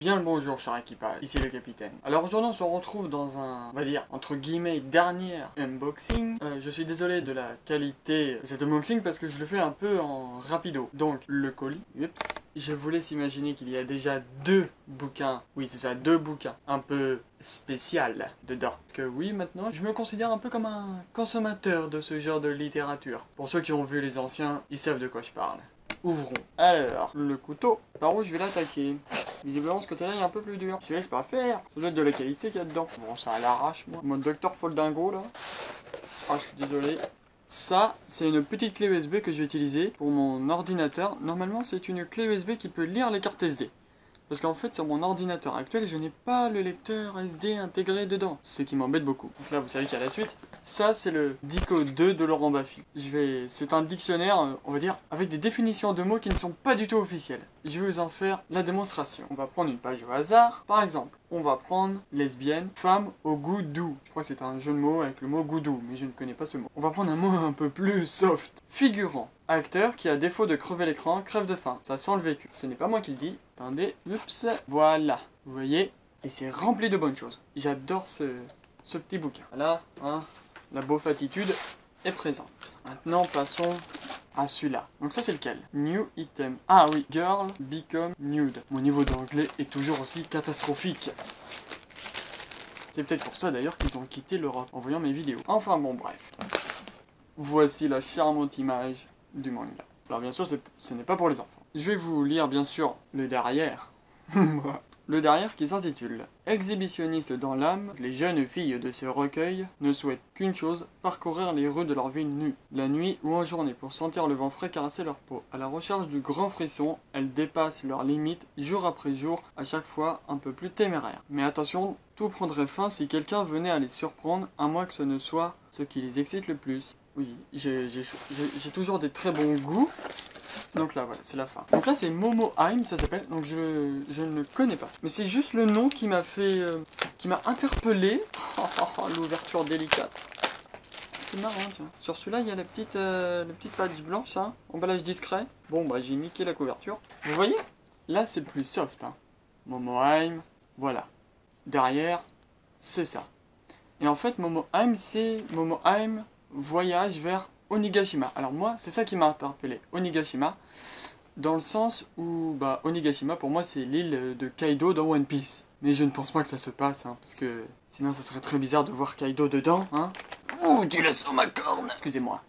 Bien le bonjour cher équipage, ici le capitaine. Alors aujourd'hui on se retrouve dans un, on va dire, entre guillemets, dernier unboxing. Je suis désolé de la qualité de cet unboxing parce que je le fais un peu en rapido. Donc le colis, oups, je vous laisse imaginer qu'il y a déjà deux bouquins, oui c'est ça, deux bouquins un peu spécial dedans. Parce que oui, maintenant je me considère un peu comme un consommateur de ce genre de littérature. Pour ceux qui ont vu les anciens, ils savent de quoi je parle. Ouvrons. Alors, le couteau, par où je vais l'attaquer? Visiblement, ce côté-là est un peu plus dur. Celui-là, c'est pas à faire. Ça doit être de la qualité qu'il y a dedans. Bon, ça à l'arrache, moi. Mon docteur Foldingo, là. Ah, je suis désolé. Ça, c'est une petite clé USB que je vais utiliser pour mon ordinateur. Normalement, c'est une clé USB qui peut lire les cartes SD. Parce qu'en fait, sur mon ordinateur actuel, je n'ai pas le lecteur SD intégré dedans. Ce qui m'embête beaucoup. Donc là, vous savez qu'il y a la suite. Ça, c'est le Dico 2 de Laurent Baffy. C'est un dictionnaire, on va dire, avec des définitions de mots qui ne sont pas du tout officielles. Je vais vous en faire la démonstration. On va prendre une page au hasard. Par exemple, on va prendre lesbienne, femme au goût doux. Je crois que c'est un jeu de mots avec le mot goût doux, mais je ne connais pas ce mot. On va prendre un mot un peu plus soft. Figurant. Acteur qui, à défaut de crever l'écran, crève de faim. Ça sent le vécu. Ce n'est pas moi qui le dis. Attendez. Oups. Voilà. Vous voyez? Et c'est rempli de bonnes choses. J'adore ce petit bouquin. Voilà. Hein. La beauf attitude est présente. Maintenant, passons à celui-là. Donc ça, c'est lequel? New item. Ah oui. Girl become nude. Mon niveau d'anglais est toujours aussi catastrophique. C'est peut-être pour ça d'ailleurs qu'ils ont quitté l'Europe en voyant mes vidéos. Enfin bon, bref. Voici la charmante image du manga. Alors bien sûr, ce n'est pas pour les enfants. Je vais vous lire bien sûr le derrière. Le derrière qui s'intitule « Exhibitionniste dans l'âme, les jeunes filles de ce recueil ne souhaitent qu'une chose, parcourir les rues de leur ville nue, la nuit ou en journée, pour sentir le vent frais caresser leur peau. À la recherche du grand frisson, elles dépassent leurs limites jour après jour, à chaque fois un peu plus téméraires. Mais attention, tout prendrait fin si quelqu'un venait à les surprendre, à moins que ce ne soit ce qui les excite le plus. » Oui, j'ai toujours des très bons goûts. Donc là, voilà, c'est la fin. Donc là, c'est Momoheim, ça s'appelle. Donc je ne le connais pas. Mais c'est juste le nom qui m'a fait... qui m'a interpellé. L'ouverture délicate. C'est marrant, tiens. Sur celui-là, il y a la petite page blanche, hein. Emballage discret. Bon, bah, j'ai niqué la couverture. Vous voyez? Là, c'est plus soft, hein. Momoheim, voilà. Derrière, c'est ça. Et en fait, Momoheim, c'est Momoheim voyage vers Onigashima. Alors moi, c'est ça qui m'a interpellé, Onigashima, dans le sens où, bah, Onigashima, pour moi, c'est l'île de Kaido dans One Piece. Mais je ne pense pas que ça se passe, hein, parce que sinon, ça serait très bizarre de voir Kaido dedans, hein. Ouh, tu laisses sur ma corne. Excusez-moi.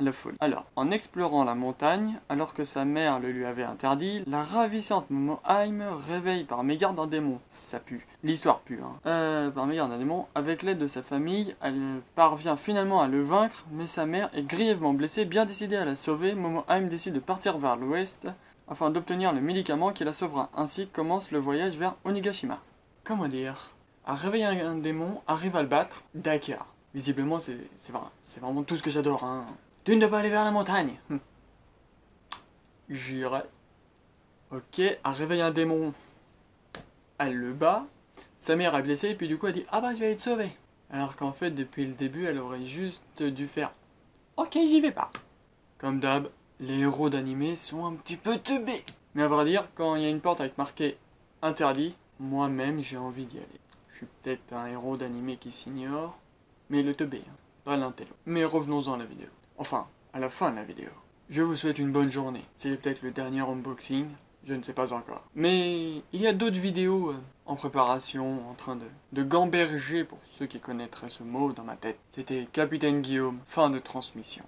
La folie. Alors, en explorant la montagne, alors que sa mère le lui avait interdit, la ravissante Momoheim réveille par mégarde un démon. Ça pue. L'histoire pue, hein. Par mégarde un démon, avec l'aide de sa famille, elle parvient finalement à le vaincre, mais sa mère est grièvement blessée. Bien décidée à la sauver, Momoheim décide de partir vers l'ouest, afin d'obtenir le médicament qui la sauvera. Ainsi commence le voyage vers Onigashima. Comment dire? À réveiller un démon, arrive à le battre, d'accord. Visiblement, c'est vraiment tout ce que j'adore, hein. Tu ne dois pas aller vers la montagne. J'irai. Ok, à réveiller un démon. Elle le bat. Sa mère est blessée, et puis du coup elle dit « Ah bah je vais être sauvée ». Alors qu'en fait, depuis le début, elle aurait juste dû faire « Ok, j'y vais pas ». Comme d'hab, les héros d'animé sont un petit peu teubés. Mais à vrai dire, quand il y a une porte avec marqué « Interdit », moi-même j'ai envie d'y aller. Je suis peut-être un héros d'animé qui s'ignore, mais le teubé, hein, pas l'intello. Mais revenons-en à la vidéo. Enfin, à la fin de la vidéo. Je vous souhaite une bonne journée. C'est peut-être le dernier unboxing, je ne sais pas encore. Mais il y a d'autres vidéos en préparation, en train de gamberger pour ceux qui connaîtraient ce mot dans ma tête. C'était Capitaine Guillaume, fin de transmission.